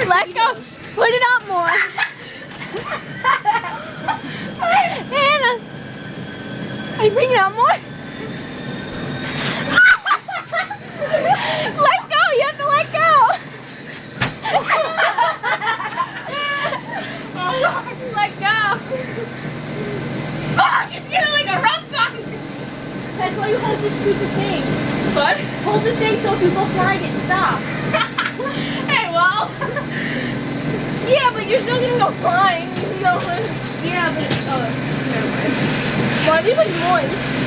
Let go. Put it up more. Hannah. Are you bringing it up more? Let go. You have to let go. Let go. Fuck! It's getting like a rough time! That's why you hold this stupid thing. What? Hold the thing so if you go flying, it stops. Hey, well. Yeah, but you're still gonna go flying. You can go. Yeah, but it's... Oh, never mind. Why do you look moist?